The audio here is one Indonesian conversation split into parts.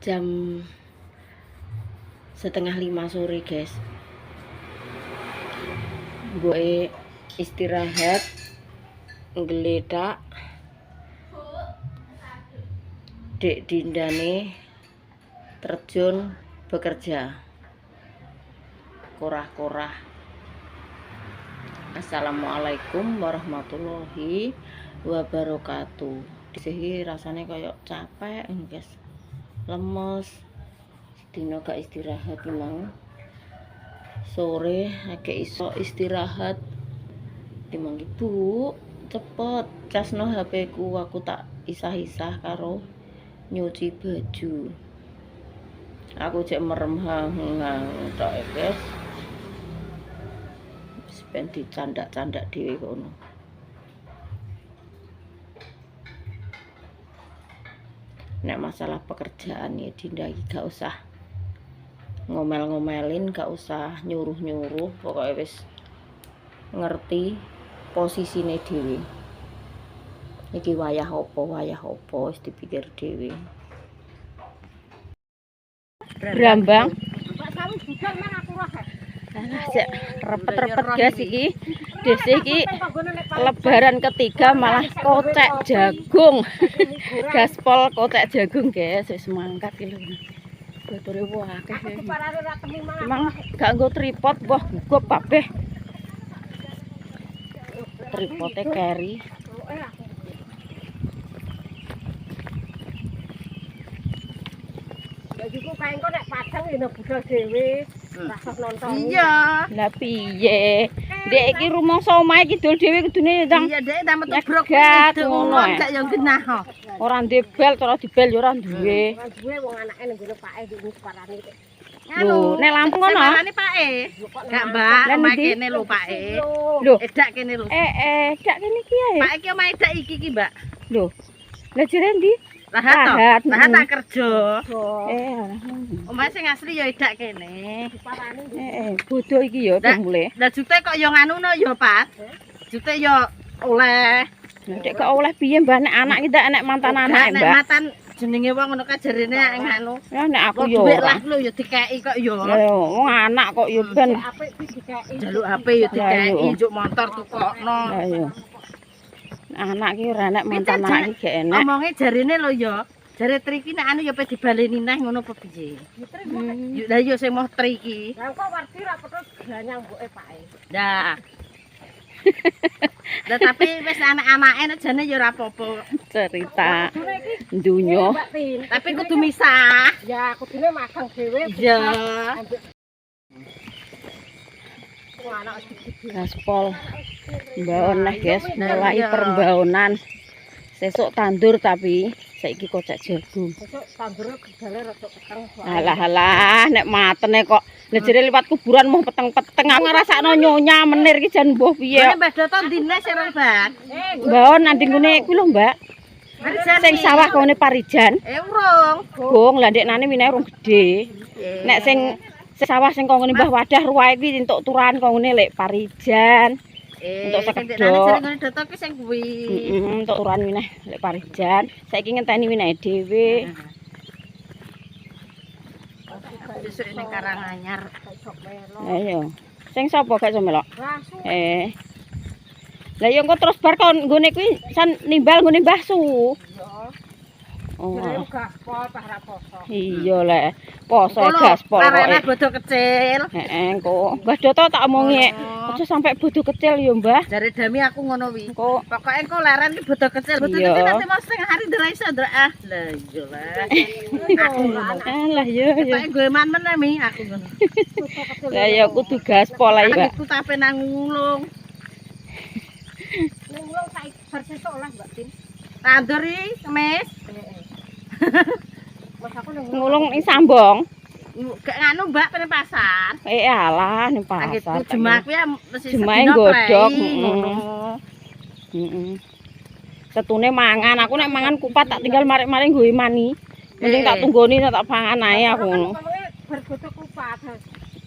Jam 4:30 sore, guys. Gue istirahat, nggeletak. Dek dindane terjun bekerja. Korah-korah. Assalamualaikum warahmatullahi wabarakatuh. Disini rasanya kayak capek, guys. Lemes. Dino gak istirahat memang. Sore agak iso istirahat. Dimang ibu, cepet casno HP ku, aku tak isah-isah karo nyuci baju. Aku cek merem hang-hang tok, guys. Ben dicandak-candak dhewe kono. Nek masalah pekerjaan ya Dinda gak usah ngomel-ngomelin, gak usah nyuruh-nyuruh, pokoknya wis ngerti posisine dhewe. Iki wayah opo wis dipikir dhewe. Brambang. Repet-repet guys iki. Dese iki lebaran ketiga malah kocek jagung. Gaspol kocek jagung guys, wis mangkat iki lho. Botore akeh. Emang gak nggo tripod, boh nggo kabeh. Tripode carry. Iku kae engko nek padang ya budal dhewe, rasah nonton. Iya. Lah piye? Ndek iki rumangsa omahe kidul dhewe kudune ndang. Iya, Dek, ndang metubruk ngono gak yo genah ho. Ora ndek bel, ora dibel yo ora duwe. Ora duwe wong anake ning ngene pake iki parane. Lho, nek Lampung ngono. Parane pake. Gak, Mbak, omahe kene lho pake. Lho, edak kene lho. Edak kene iki ae. Pake iki omahe edak iki, Mbak. Lho. Lah jere ndi? Lahat tak kerja. Omahe sing asli ya edak kene. Bodho iki ya mulai. Lah jute kok ya nganuno ya, Pat. Jute ya oleh. Nek kok oleh piye, Mbah? Nek anak kita nek mantan anak, Mbah. Nek mantan jenenge wong ngono ka jarene nganu. Ya nek aku ya ora. Lho ya dikeki kok ya. Ya wong anak kok ya ben apik dikeki. Jaluk HP ya dikeki, njuk motor tukokno. Ya ya. Anak ki ora nek mantan anak iki gak enak. Omonge jarene lho ya. Jare tri iki nek anu ya pe dibaleni neh ngono apa piye? Lah ya sing moh tri iki. Lah kok wardi ra petus ganyang mboke pake. Lah. Lah tapi wis anak-anake jane ya ora apa-apa. Cerita dunya. Tapi kudu misah. Ya kudune magang dhewe. Iya. Gaspol mbaon neh guys, mulai perbaonan. Sesuk tandur tapi saiki kocek jagung. Sesuk tandure gedale rada peteng. Alah nek matene kok lejere liwat kuburan mau peteng-peteng. Aku ngrasakno nyonya menir iki jan mbuh piye. Mbah Doto dine sing Mbak. Mbaon nanding ngene kuwi lho, Mbak. Sing sawah kene Parijan. Urung. Gong, lah ndek nane minae urung gedhe. Nek sing sawah sing kok ngene Mbah Wadah ruwae iki entuk turan kok ngene lek Parijan. Untuk sekedok. Sing Doto ki sing kuwi. Untuk turan mineh lek Parijan. Saiki ngenteni minae dhewe. Besok ning Karanganyar. Ayo. Sing sapa gak iso melok? Lah ya engko terus bar kon nggone kuwi san nimbal nggone Mbah Su. Oh. Gaspol para poso. Iya lek poso gaspol kok. Arek bodo kecil. Engko Mbah Doto tak omongi aja sampai bodo kecil ya, Mbah. Jare Dami aku ngono wi. Kok pokoke engko leren ki bodo kecil. Bodo kecil nanti mau setengah hari ndra iso ndra. Lah iya lah. Lah ya ya. Pokoke gue man meneh mi aku ngono. Lah ya kudu gaspol ae, Mbak. Aku tape nang ngulung. Ngulung saiki bersesuk lah, Mbak Tin. Tandur iki, Mes. Mas aku Ngulung ing Sambong. Gak nganu Mbak ning pasar. Alah ning pasar. Jemak kuwi mesti jemahe godhog, Setune mangan, aku nek mangan kupat tak tinggal marik-marik nggo mani. Mending tak tunggoni tak pangan ae aku ngono. Bergodhog kupat.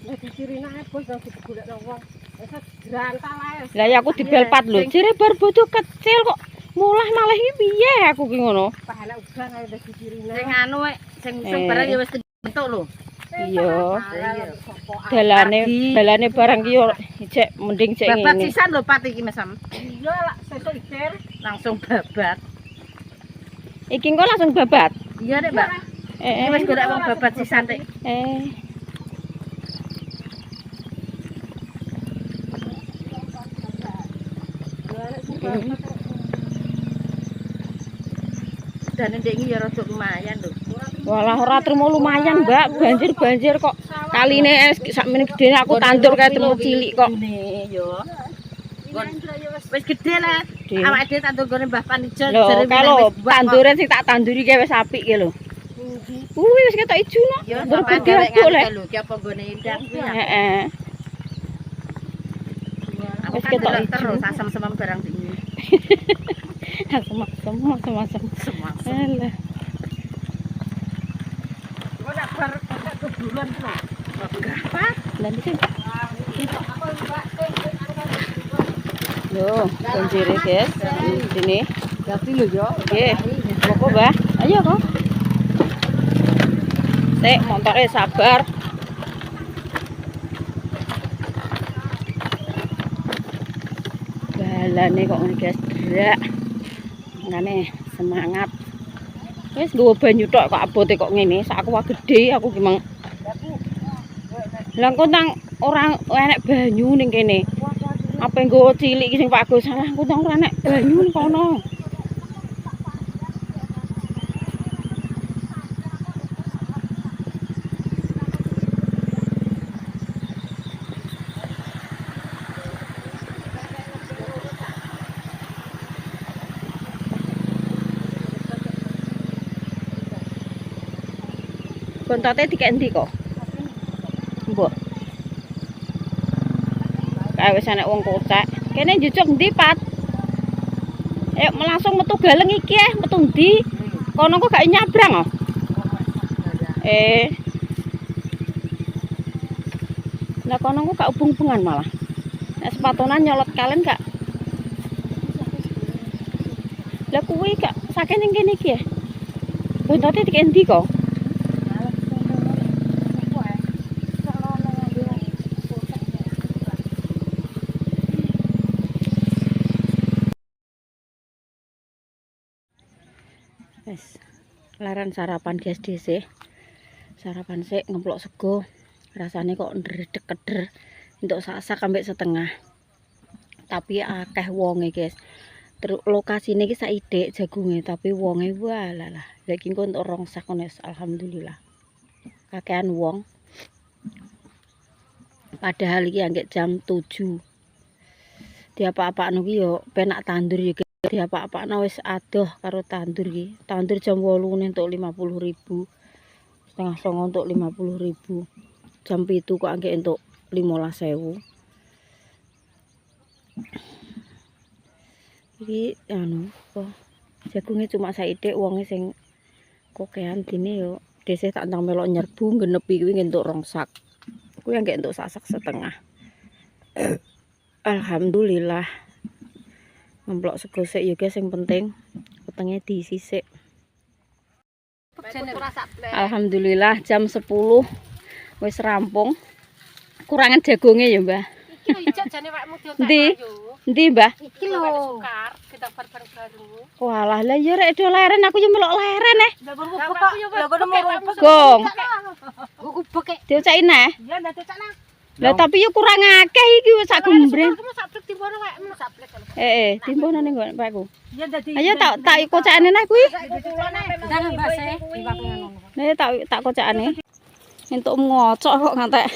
Nek dicirina ae bos nang digolekno wong. Wis grantal ae. Lah ya aku dibel pat lho. Jere bar bodo kecil kok mulah malah iki piye aku ki ngono. Pahala udan ae dicirina. Sing anu Sing barang ya wis kebentuk lho. Iya. Dalane barang ki yo cek mending cek ngene. Babat sisan lho Pat iki Mas Sam. Iya lak sesuk idir langsung babat. Iki engko langsung babat. Iya Nek, Mbak. Iki wis golek wong babat sisan Nek. Dan ndek iki ya rada lumayan lho. Walah ora trimo lumayan, Mbak. Banjir kok. Kaline sakmene gedene aku tandur kae trimo cilik kok. Yo. Wis gedhe lah. Awake dhewe tandur gone Mbah Panijo jare kalau tanduran sing tak tanduri kae wis apik ki lho. Wis ketok ijo no. Yo gede aku lho, ki apa gone indang kuwi. Heeh. Wis ketok terus asem-semem barang iki. Semak-semak. Alah. Ora bar kebulan lho. Berapa? Nanti sih. Loh, banjir guys. Sini. Tapi lho yo. Nggih. Apa, Mbah? Ayo kok. Sik, montore sabar. Balane kok ngene guys, gerak. Ngene semangat. Wis nggawa banyu tok kok abote kok ngene. Sak aku wae gedhe aku ki mang. Lah kok nang ora enek banyu ning kene. Apa nggawa cilik iki sing Pak Gus salah kok nang ora enek banyu ning kono. Kontate dikek endi kok? Mbok. Kae wis enek wong kocek. Kene njujuk ndi, Pat? Ayo langsung metu galeng iki metu ndi? Kono kok gak nyabrang oh? Nah kono kok gak ubung-ubungan malah. Nek sepatonan nyolot kalen gak. Lah kuwi gak saking ning kene iki ya. Kontate dikek endi kok? Wes, laran sarapan guys dhisik. Sarapan sik ngemplok sego. Rasane kok ndredeg-keder. Entuk sak-sak ambek setengah. Tapi akeh wonge, guys. Terus lokasine iki saithik jagunge, tapi wonge walalah. Lah iki engko entuk rong sak ngono alhamdulillah. Kakean wong. Padahal iki anggek jam 7. Diapa-apakno ki yo penak tandur ya. Diapa-apakno wis adoh karo tandur iki. Tandur jam 8 entuk 50.000. Setengah 9 entuk 50.000. Jam 7 kok anggek entuk 15.000. Iki anu kok jagunge cuma saithik wonge sing kokean dine yo dhisik tak ndang melok nyerbu genepi kuwi entuk rong sak. Kuwi anggek entuk sak setengah. Alhamdulillah. Ngemplok sego sik ya guys sing penting wetenge diisi sik. Alhamdulillah jam 10 wis rampung. Kurangan jagonge ya, Mbah. Iki lho ijak jane wakmu diotak. Ndi, Mbah? Iki lho. Kita bareng baru. Walah, lah ya rek do leren aku yo melok leren Lah kok lho kono mau rupuk. Gong. Ubek. Diocakin neh. Ya ndak dicakna. Lah tapi yo kurang akeh iki wis sak gumbreng. Kamu saplek timbono wakmu saplek. Timbono ning Pakku. Ya dadi. Ayo tak kocakane neh kuwi. Jangan base. Nih tak kocakane. Entuk ngocok kok ngantek.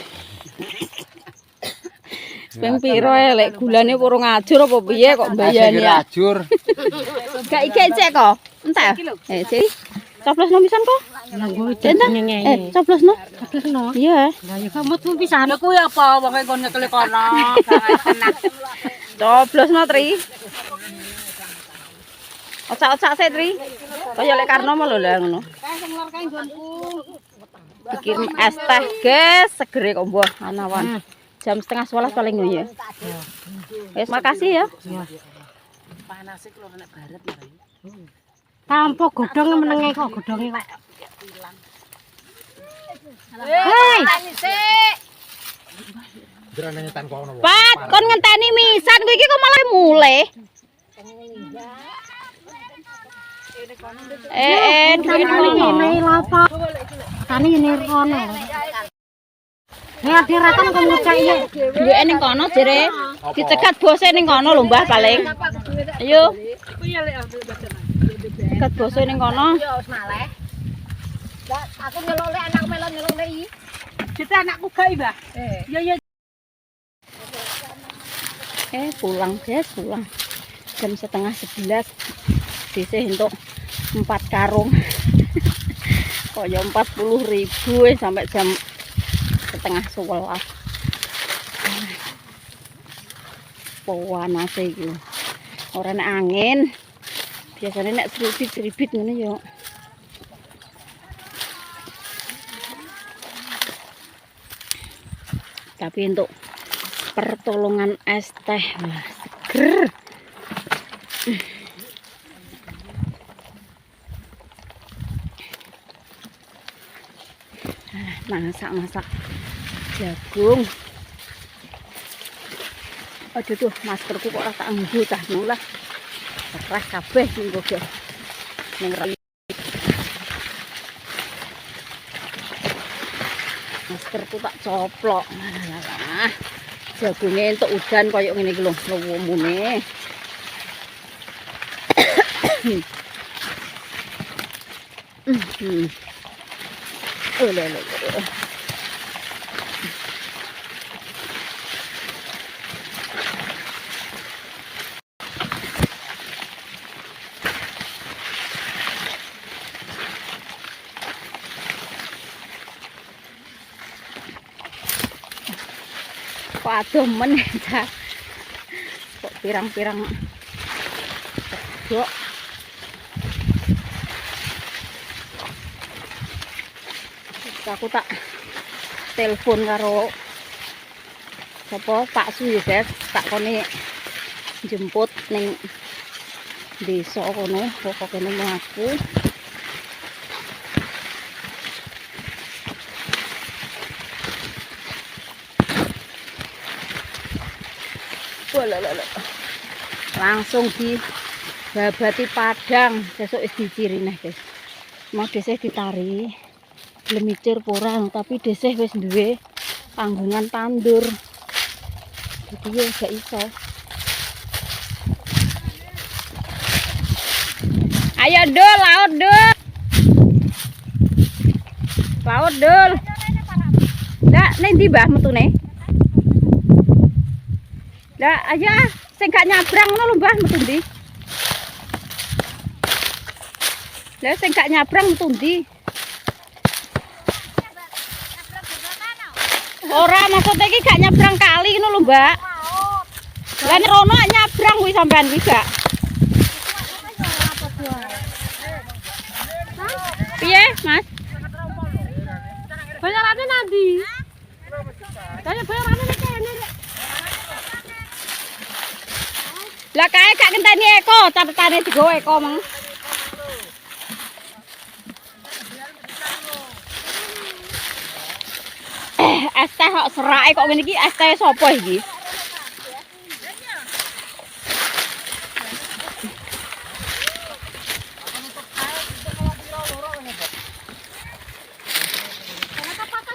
Ping piro lek gulane urung ajur apa piye kok mbayani ajur. Gak iki cek kok. Entek. Cek. Coplosno pisan kok. Coplosno. Iya. Lah ya kamu tuh pisan kuwi apa wong kon nyekel kono. Coplosno Tri. Ocak-ocak sik Tri. Kaya lek Karno lho lah ngono. Sing lor kae nggonku. Bikin es teh guys, segere kok mbah anawan. Jam 10:30 paling ya. Wes makasih ya. Panas iki lho nek baret ya. Tampo godhong menenge kok godhonge kok. Hei, Pat, kon ngenteni misan kuwi iki kok malah mulai. Duwe ngene lapa. Tani ngene rono. Nek dirakan kok ngucak iki. Duwe ning kono jere dicegat bose ning kono lho Mbah paling. Ayo. Cegat bose ning kono. Ya wis maleh. Aku nyelok lek anakku melon nyelok lek iki. Jete anakku gak Mbah. Ya. Pulang guys, pulang. Jam setengah 11. Sisih untuk 4 karung. Kok ya 40.000 sampai jam setengah 11. Panas iki. Ora nek angin. Biasanya nek seribit-seribit ngene ya. Tapi untuk pertolongan es teh wah seger. Masak jagung. Aduh tuh maskerku kok rasa enggo tah nulah. Keras kabeh minggu guys. Ning maskerku tak coplok. Jagungnya untuk udan koyo ngene iki lho, luwumune. Kok adomen ya. Kok pirang-pirang sedok. Aku tak telepon karo sapa Pak Su ya guys, tak kone jemput ning desa kono, pokoke nang aku. Langsung di babati Padang, sesuk wis diciri neh guys. Mau desih ditari. Lemicir porang tapi desih wis duwe panggungan tandur. Jadi ya gak iso. Ayo Dul, laut Dul. Laut Dul. Ndak ning ndi Mbah metune? Ndak aja sing gak nyabrang ngono lho Mbah metu ndi? Lah sing gak nyabrang metu ndi? Ora maksudnya iki gak nyabrang kali ngono lho, Mbak. Lah nek rono nyabrang kuwi sampean kuwi gak. Piye, Mas? Bayarane nanti. Kaya bayarane nek kene. Lah kae gak ngenteni Eko, catetane digowo Eko meng. Es teh kok serake kok ngene iki, es teh sapa iki?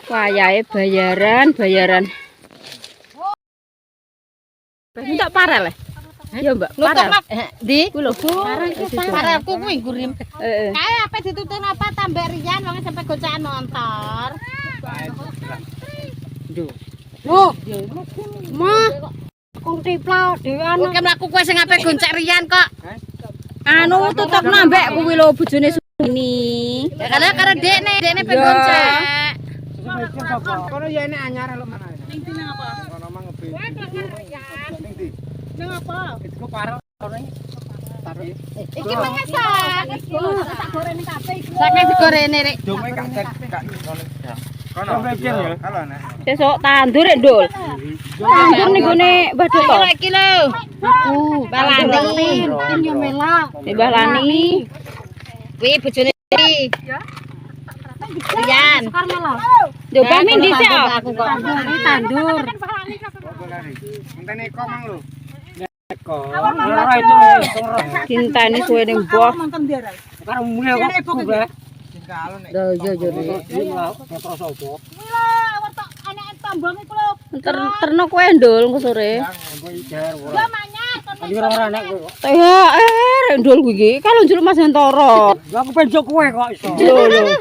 Wayahe bayaran. Entuk parel. Ya, Mbak. Parel. Ndi? Kuwi lho. Parelku kuwi gurim. Kae ape ditutur apa tambah riyan wong sampe gocakan motor. Loh, mah kok tipla dhewe anu. Oke mlaku kowe sing ape goncek riyan kok. Anu tutuk nambek kuwi lho bojone Suni. Ya karo dekne pengen goncek. Kono ya enek anyar lho mana. Ning ndi nang apa? Kono mang ngebi. Ning ndi? Nang apa? Itu parel kono iki. Tapi Iki mengesak. Tak gorene kabeh iki. Sak digorene rek. dome gak kono. Kono mikir ya. Halo nek. Sesuk tandur rek, Dul. Tandur ning gone Mbah Doto. Iki lho. Aku balani. Tin yo melak. Mbah Lani. Kuwi bojone iki. Rian. Yo kami dhisik kok. Aku kok. Tandur. Ngenteni kok mang lho. Dinteni suwe ning mbah. Karo mulai kok kuwe. Lho yo yo. Terno kowe ndul engko sore. THR ndul kuwi iki kalau njuluk Mas Hantoro. Aku pengen kowe kok iso. Lho lho.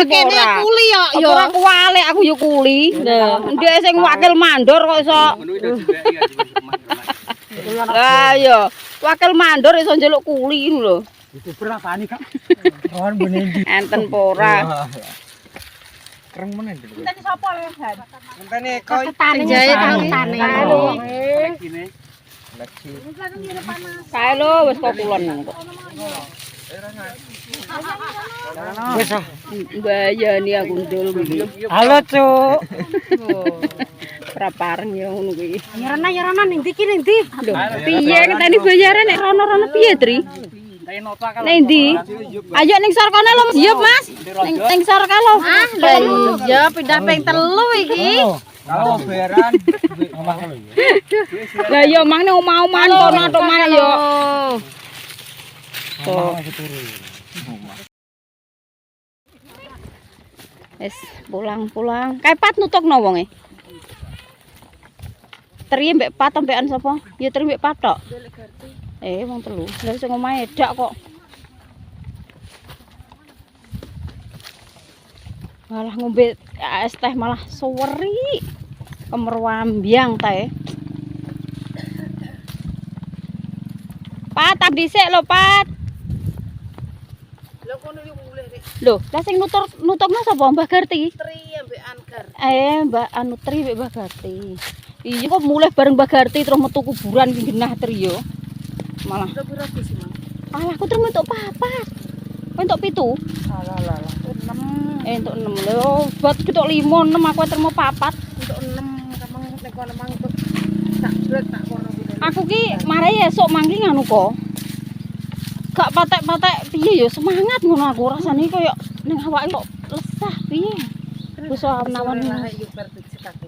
Kene kuli yo. Ora kuwalik aku yo kuli. Lah, ndek sing wakil mandor kok iso. Lah yo, wakil mandor iso njaluk kuli ngono lho. Itu berapa nih, Kak? Kawan benendi. Enten pora. Kereng menen lho. Ngenteni sapa le, Han? Ngenteni kok Tane jae tane. Kae lho wis kok kulon kok. Wis ah. Mbayani aku ndul kuwi. Halo, Cuk. Ora pareng ya ngono kuwi. Nyarana ning ndi ki ning ndi? Lho, piye ngenteni bayaran nek rono-rono piye, Tri? Ning ndi? Ayo ning sor kono lho, Mas. Yo, Mas. Ning sor kalo. Ah, lah iya pindah ping 3 iki. Kalau bayaran Lah yo mang ning omah-omahan kono tok mana yo. Wis pulang-pulang. Kae pat nutokno wonge. Tri mbek pat ambekan sapa? Ya tri mbek pat tok. Wong telu. Lah sing omahe edak kok. Malah ngombe es teh malah suweri. Kemerwambiang teh. Pat tak dhisik lho, Pat. Lho kono yo mulih rek. Lho, lah sing nutokno sapa? Mbah Garti. Tri ambek Anggar. Mbak Anu Tri mbek Mbah Garti. Iya kok mulai bareng Mbah Garti terus metu kuburan ki genah Tri yo. Malah. Alah aku terus entuk papat. Kowe entuk 7. Alah. 6. Entuk 6 lho. Buat ketok 5 6 aku terima papat. Untuk 6 memang nek kono mang tak brek tak kono kuwi. Aku ki mare esuk mangki nganu kok. Gak patek-patek piye ya semangat ngono aku rasane koyo ning awake kok lesah piye. Wis awan-awan.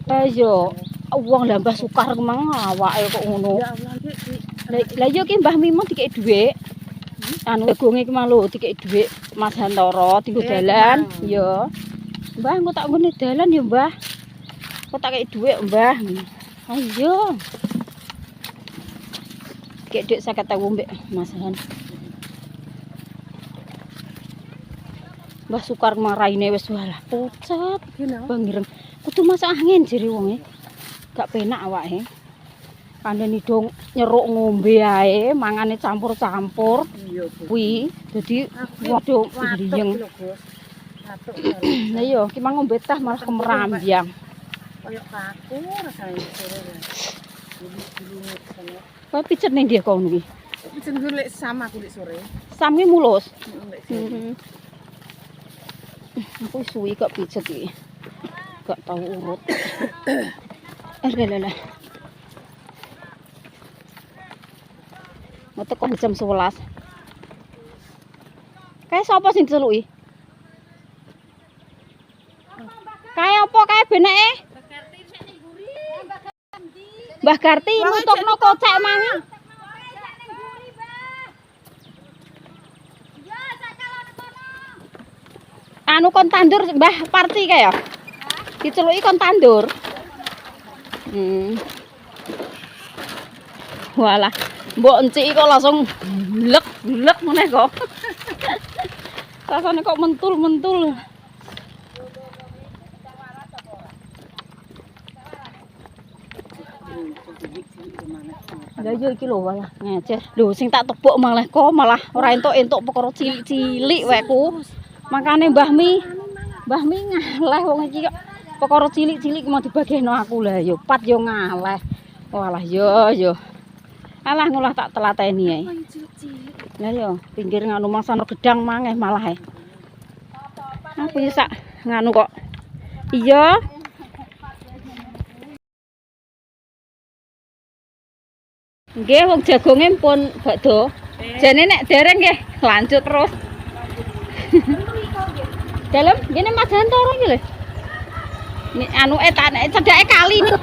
Ayo wong lah Mbah Sukar kemang awake kok ngono. Lah yo ki Mbah Mimo dikek dhuwit. Anu gonge ki mang lho dikek dhuwit Mas Hantoro dienggo dalan. Yo. Mbah engko tak nggone dalan ya, Mbah. Kok tak kei dhuwit, Mbah. Ayo. Dikek dhuwit 50.000 mbek Mas Han. Mbah Sukar maraine wis walah pucet. Bang ireng. Kudu masak angin jere wonge. Gak penak awake. Kandhani dong nyeruk ngombe ae, mangane campur-campur. Iya, Kuwi dadi waduh gliyeng. Lah iya, ki mang ngombe teh malah kemerambiang. Kayak kaku rasane sore. Kowe pijet ning ndi kok ngono ki? Pijen golek sama kulit sore. Sam ki mulus. Aku suwi kok pijet iki. Gak tau urut. Lah. Metu kok jam 11. Kae sapa sing diceluki? Kae apa kae beneke? Mbah Garti nutokno kocek mangan. Anu kon tandur Mbah Parti kae ya? Diceluki kon tandur. Walah, mbok enciki kok langsung glek meneh kok. Rasane kok mentul-mentul. Lah yo iki lho walah ngecer. Lho sing tak tebuk malah kok malah ora entuk-entuk perkara cilik-cilik weku. Makane Mbah Mi ngaleh wong iki kok perkara cilik-cilik mau dibagihno aku lah yo pat yo ngaleh. Walah yo. Alah ngolah tak telateni ae. Lah yo pinggir nganu mangsane gedang mangeh malah ae. Aku yo sak nganu kok. Iya. Nggih wong jagonge pun bakdo. Jane nek dereng nggih lanjut terus. Dalam gini Mas Hantoro iki lho. Ini anu cedake kali nih.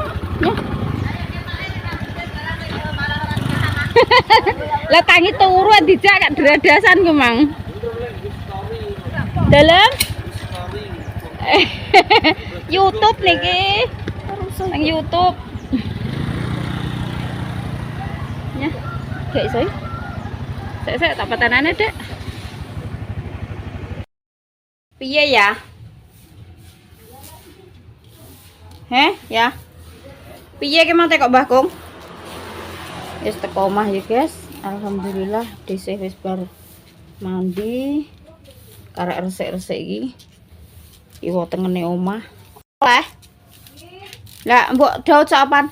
Lah tangi turu dijak gak dradasan ku Mang. Dalam YouTube niki. Nang YouTube. Ya. Gak iso. Sik tak patenane, Dek. Piye ya? Ya. Piye ki mate kok Mbah Kung? Wis teko omah ya, guys. Alhamdulillah dhisik wis bar mandi. Karek resik-resik iki. Iwo tengene omah. Oleh. Lah, mbok daud sapan?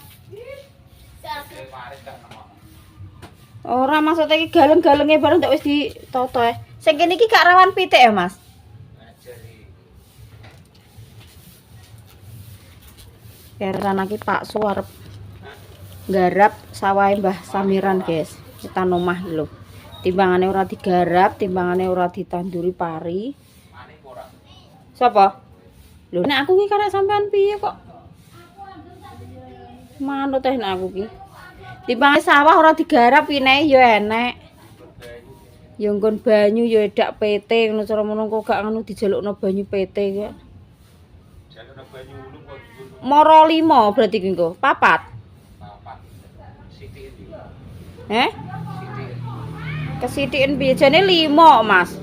Ora maksudnya iki galeng-galenge bareng tak wis ditoto e. Sing kene iki gak rawan pitik ya, Mas? Karena iki Pak Su arep nggarap sawahe Mbah Samiran, guys. Kita omah lho. Timbangane ora digarap, timbangane ora ditanduri pari. Sapa? Lho, nek aku ki karek sampean piye kok? Manut teh nek aku ki. Timbangane sawah ora digarap pine ya enek. Ya nggon banyu ya edak PT ngono cara ngono kok gak ngono dijalukno banyu PT kok. Jalukno banyu ulung kok. Moro 5 berarti ki engko. 4. 4. Sithik. Kesithiken piye jane 5, Mas.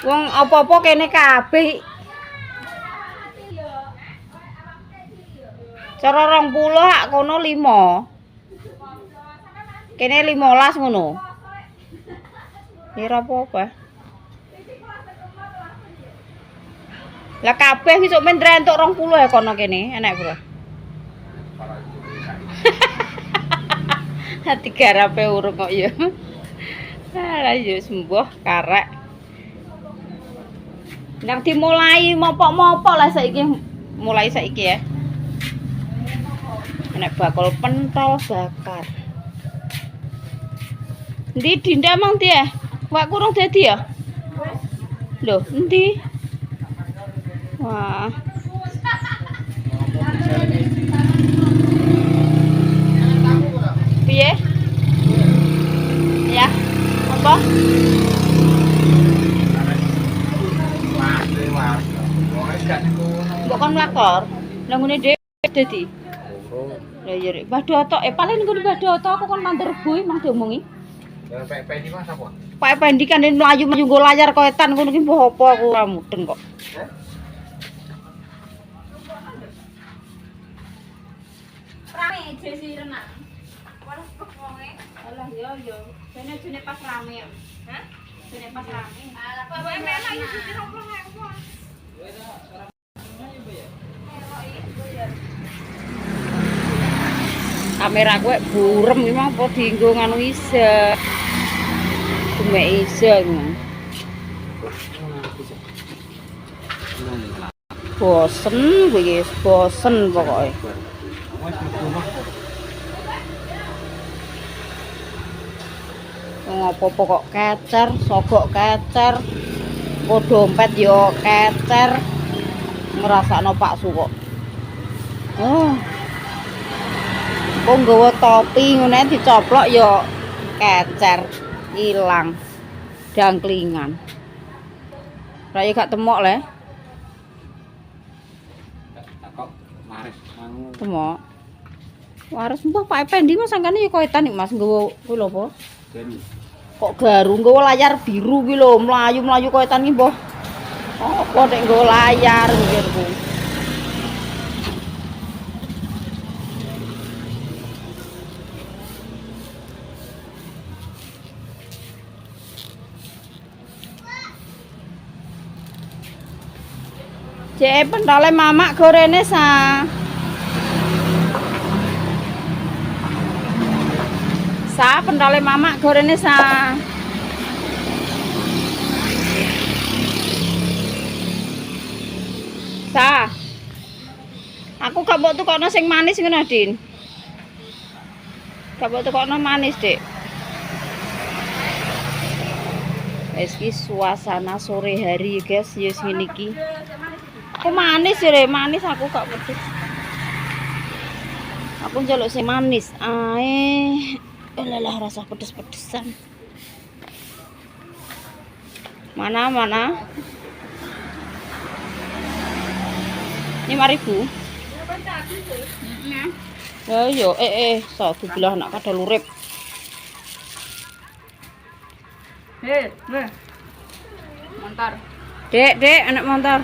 Wong apa-apa kene kabeh. Cara 20 hak kono 5. Kene 15 ngono. Ora apa-apa. Lah kabeh wis sok men entuk 20 ya kono kene, enek bro. Hati garape urung kok ya. Lah yo sembuh karek. Nang dimulai mopok-mopok lah saiki mulai saiki ya. Enek bakul pentol bakar. Ndi Dinda mang dia? Wak kurang dadi ya? Loh, endi? Wah. Piye? Ya. Apa? Mbok kon mlakor. Lah ngene dhewe dadi. Lah iya rek, Mbah Doto, paling nggon Mbah Doto aku kon mantur bui mang diomongi. Lah Pak Pendi Mas apa? Pak Pendi kan mlayu-mlayu nggo layar koetan ngono ki mbah apa aku ora mudeng kok. Rame jesi renang. Waras wonge. Alah yo. Jene pas rame ya. Hah? Jene pas rame. Alah kok enak iki siji 20.000. Kamera gue burem memang apa dienggo nganu isa. Cuma isa memang. Bosen gue guys, bosen pokoknya. Ngopo kok kecer, sogok kecer, kok dompet yo kecer, ngerasakno Pak Su kok. Oh. Kok nggawa topi ngene dicoplok ya kecer, ilang. Dangklingan. Ra gak temok le. Kok maris mangu. Temok. Waris mbah Pak Pendi Mas sangkane ya koetan iki Mas nggawa kuwi lho apa? Garu. Kok garu nggawa layar biru kuwi lho, mlayu-mlayu koetan iki mbah. Apa nek nggawa layar mikirku. Cek pentole mamak gorene sa. Sa pentole mamak gorene sa. Sa. Aku gak mbok tukokno sing manis ngono, Din. Gak mbok tukokno manis, Dik. Guys, iki suasana sore hari guys, ya sini iki. Kok manis ya, Re? Manis aku gak pedes. Aku njaluk sing manis. Ae, lah rasa pedes-pedesan. Mana? Ini 5.000. Ya yo, satu bilah anak kada lurip. Montar. Dek, anak montor.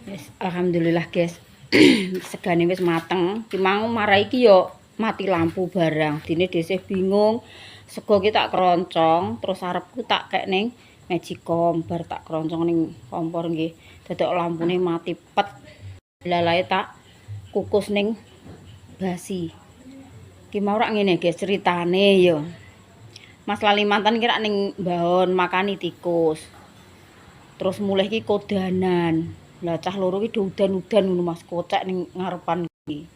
Yes, alhamdulillah guys. Segane wis mateng. Ki mau marai iki yo mati lampu barang. Dine dhisik bingung. Sego ki tak keroncong, terus arepku tak kek ning Magicom bar tak keroncong ning kompor nggih. Dadok lampune mati pet. Lalae tak kukus ning basi. Ki mau rak ngene guys ceritane yo. Mas lali mantan kira ning mbahon makani tikus. Terus mulai ki kodanan. Lah cah loro ki udan-udan ngono Mas kocek ning ngarepan iki.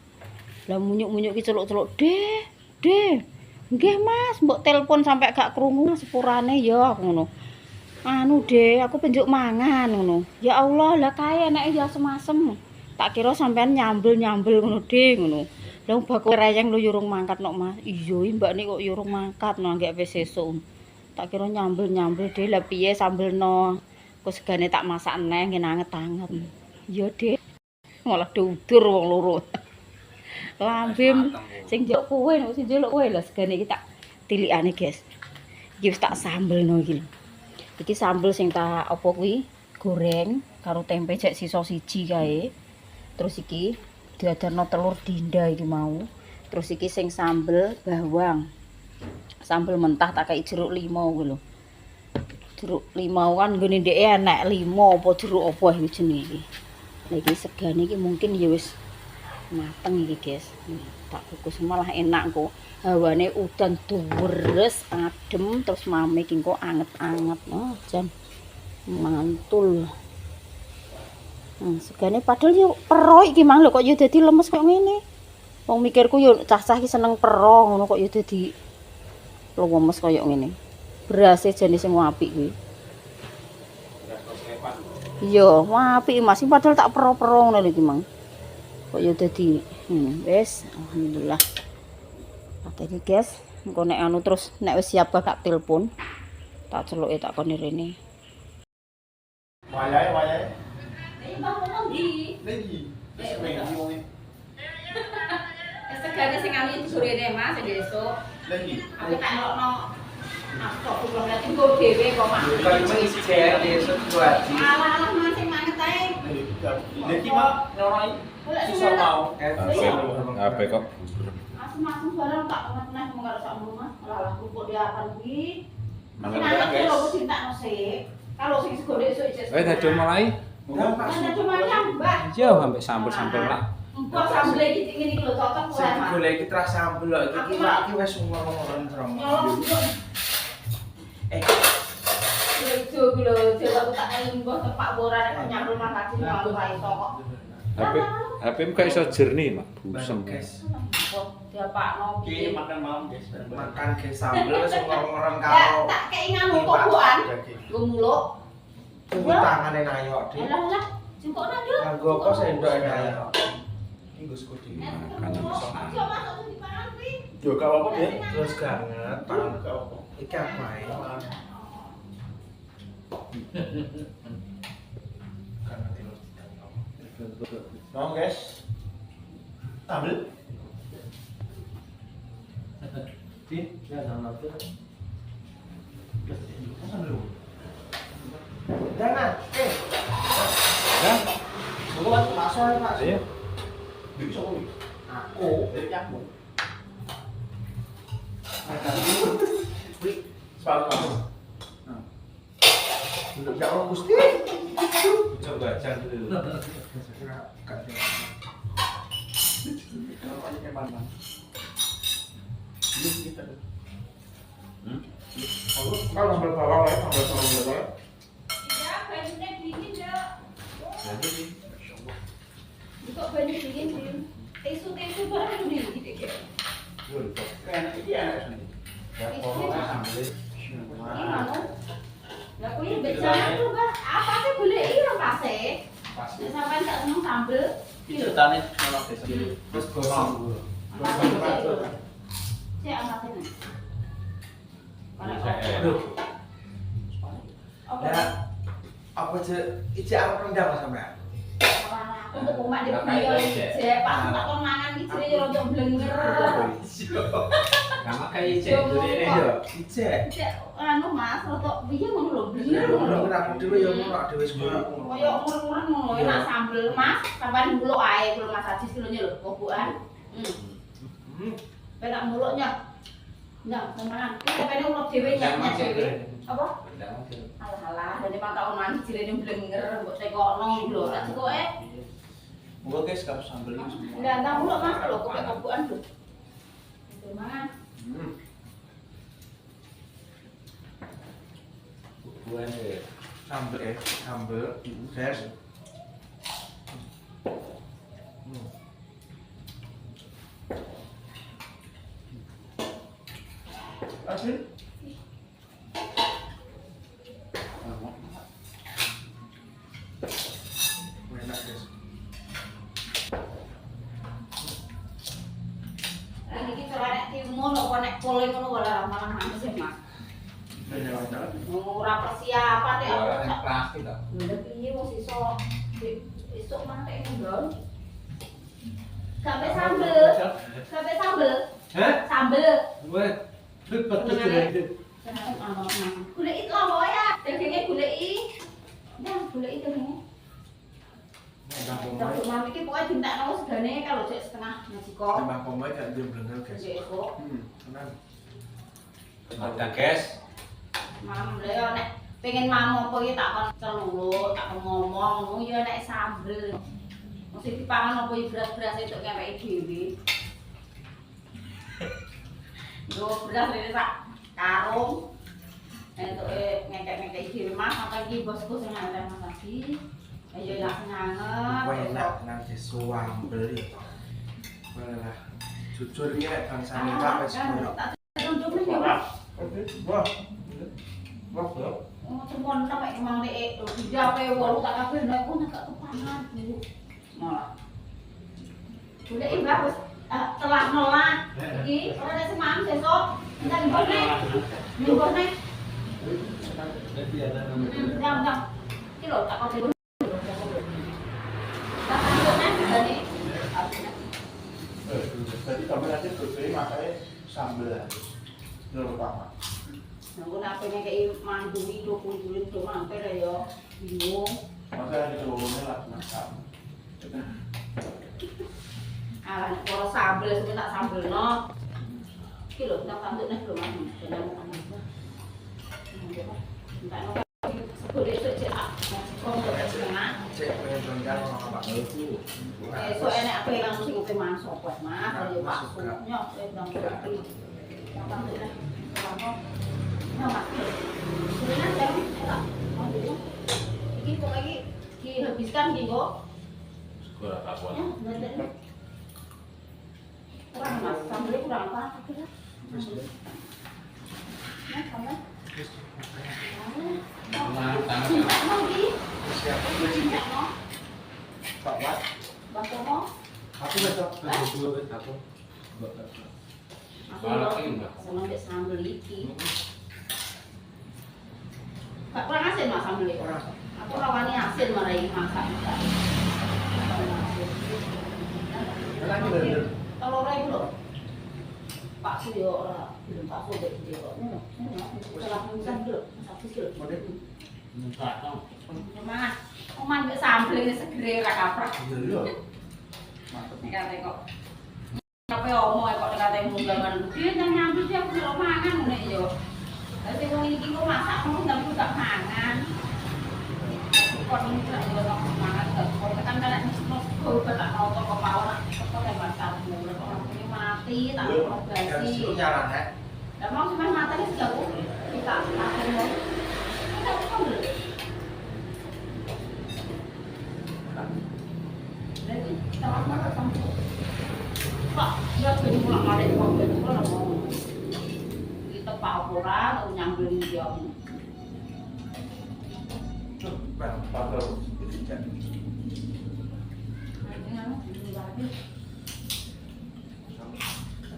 Lah munyuk-munyuk ki celuk-celuk, "Deh. Nggih Mas, mbok telepon sampai gak krungu sepurane ya," aku ngono. "Anu, Deh, aku penjuk mangan," ngono. "Ya Allah, lah kae enake ya asem-asem." Tak kira sampean nyambel-nyambel ngono, Deh, ngono. Lah bakul rayeng lho urung mangkat nok Mas. "Iya, mbakne kok urung mangkat no anggek wis sesuk." Tak kira nyambel-nyambel, Deh, lah piye sambelno? Kok segane tak masak neh ngene anget-anget. "Ya, Deh." Malah dudur wong loro. Lambim sing njaluk kowe, sing njaluk kowe lho segane iki tak tilikane, guys. Iki wis tak sambelno iki lho. Iki sambel sing tak apa kuwi goreng karo tempe cek sisa siji kae. Terus iki diajarno telur dinda iki mau. Terus iki sing sambel bawang. Sambel mentah tak kei jeruk limau kuwi lho. Jeruk limau kan nggone ndeke enek limau apa jeruk apa iki jenenge iki. Lah iki segane iki mungkin ya wis mateng iki guys. Tak kukus malah enak kok. Hawane udan duwres adem terus mame iki kok anget-anget. Oh, jan mantul. Segane padahal yo pero iki mang lho kok yo dadi lemes kok ngene. Wong mikirku yo cah-cah iki seneng pero ngono kok yo dadi lemes koyo ngene. Berase jane sing apik kuwi. Iya, apik Mas. Padahal tak pero-pero ngono lho iki mang. Kok yo dadi wis alhamdulillah. Oke iki guys, engko nek anu terus nek wis siap tak telepon. Tak celuke tak kene rene. Wayahe. Mbah ngomong ndi? Lagi. Wis ngomongin. Segane sing anu sorene Mas esuk. Lagi. Aku tak ngelokno. Astagfirullah nanti nggo dhewe kok Mas. Bukan mengisi cek esuk buat. Alah Mas sing manget ae. Lagi mah nyoroi. Susah mau. Apa kok? Asem-asem barang tak ngeneh mung karo sak rumah. Alah kerupuk diapan kuwi. Mangan Mangan barang, guys. kalau ditakno sik. Kalau sing segone esuk ijek. Dadi mulai. Ada cuma Mbah. Iya, sampai sambel-sambel lah. Mbah sambel iki ngene iki lho cocok ora Sing Mas. golek iki terus sambel lho iki iki wis umur-umuran romo. Itu lho, coba aku tak eling mbah tepak boran nek nyang rumah kaji mau ora iso kok. HP kok iso jernih, Mak. Busem. Diapakno Iki piye? makan malam guys. Makan guys sambel wis umur-umuran karo. Tak kei nganu kokokan. Nggo muluk. Tunggu tangane nayok, Dik. Alah, cukup nanduk. Nganggo apa sendok nayok. Iki nggo sekudi. Yo gak apa-apa, Dik. Terus banget, tangan gak apa-apa. Iki apa ya? Mau guys. Sambel. Jangan. Ya? Bukan masuk Pak. Iya. Bisa kok. Aku, dari aku. Wih, sepatu kamu. Untuk ya Allah Gusti. Coba cang dulu. Kalau sambal bawang ya, sambal bawang. Ya, bajunya dingin, Dok. Nanti Kok banyu dingin, Dim? Tisu barang dingin iki. Enak iki enak sini. Ya pokoknya sambil Lah kuwi bicara tuh Mbak, apa sih golek iki ora pase? Nek sampean gak seneng sambel, Cutane ono desa. Terus gosong. sik amatene. Loh. Ya, apa aja ijek arep rendang sampean? Untuk umat di beliau sik pas tak kon mangan iki jenenge rada blenger. Nama kayak ijek dene yo. Ijek. Sik anu Mas, rada piye ngono lho, blenger ngono. Ora aku dhewe yo ngono dhewe sekolah. Kaya ngurung-ngurung ngono enak sambel Mas, sampean muluk ae kalau Mas Ajis kilonya lho, kobokan. Penak muluknya. Nah, teman, kita pengen ulok dhewe nyatnya dhewe. Apa? Alah-alah, dadi mantau manis jirene blenger, mbok tekokno lho, tak cekoke. Gua guys kap sambel ini semua. Enggak, tak muluk Mas lho, kobokan lho. Mangan. Sambel sambel. Ses. Asin? Enak guys. Lah iki cara nek timo kok nek pole ngono malah malah nangis ya, Mas. Ora persiapan nek aku plastik ta. lha piye wis iso esuk mantek nggon. Sampai sambel. Sampai sambel. Hah? Sambel. Wes, betul betul. Goleki lho ya, dagingnya goleki. Nah, goleki dagingnya. Untuk mami iki pokoke dintekno segane kalau cek setengah majiko. Tambah pomoi gak ndem blenger guys. Esuk. Tenan. Ada guys. Mam lho ya nek pengen mam apa iki tak kon celuluk, tak kon ngomong ngono ya nek sambel. Mesti dipangan apa iki beras-beras itu ngeweki dhewe. Yo beras rene sak karung. Entuke ngekek-ngekek dhewe Mas, sampai iki bosku sing nganten Mas lagi. Ayo ya nyanget. Wah enak nanti suambel itu. Walah. Jujur iki nek bangsa Mika wis koyo. Tak tunjuk nih ya. Wah. Wah, bro. Cuma sampai emang dek, dia pe walu tak kabeh nek aku nak kepanan Bu. Malah. Udah ini bagus. Telah nolak. Iki ora ada semam sesuk. Entar ngone. Ngone. Jam. Iki lho tak kabeh. Tak kabeh nih. Jadi kamu nanti berbeda makanya sambel dulu Pak. Nunggu napenya kayak mandui 20 bulan cuma hampir ya bingung. Maka di telurnya lah masak. Ah, kalau sambel sebenarnya tak sambel no. Kilo tak sambel nih belum ada. Sudah mau anak itu. Entah no sebelum itu cek kompor setengah. Cek pengen rendang sama Pak Itu. So enak apa yang mesti ngopi masuk buat mas. Kalau pak supnya sedang berarti. Yang sambel nih. Nah, Mas. Sebenarnya saya enak. Ini kok lagi dihabiskan gitu. Sekolah tak kuat. Ya, benar. Kurang Mas, sambelnya kurang apa? Ya, sambel. Mau di? Siap. Pak Wat. Bakso mau? Aku besok berdua aku. Aku senang deh sambel iki. Gak kurang asin Mas sambel iki. Aku rawani asin marai masak. Lagi bener. Telur itu lho. Pak Suyo ora, belum Pak Suyo iki kok. Salah pesan dulu, satu kilo. Enggak tahu. Mas, oman mbek sambel iki segere ora kaprak. Iya. Mantep. Nek kate kok. Apa omong kok nek kate munggangan. Dia nang nyambut dia aku lho mangan ngene yo. Lah sing wong iki kok masak mung tapi gak mangan. Kok ini tidak juga mangan gak kok kan nek kok tak tau kok mawon kok lewat tamu kok orang ini mati tak operasi. Jalan ya. Lah mau sampe matane sejak kita akan mau. Kita kok Jadi, kita makan sampai Pak, ya ben mulak-malik kok ben ora mau. Kita pak ora nyambil dia. Bang, pakai.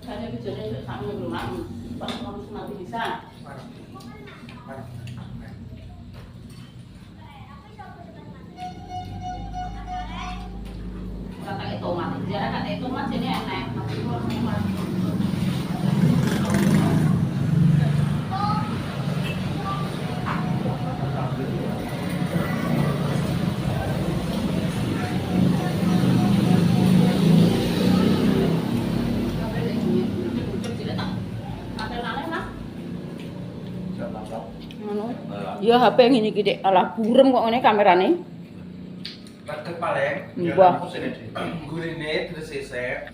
Hanya bicaranya sama rumah, pas harus nanti bisa. Kata tomat, jarang kata tomat jadi enak. Masih kurang nikmat. Ya HP ngene iki Dik, alah burem kok ngene kamerane. Pakai paling. Wah. Gurine terus sesek.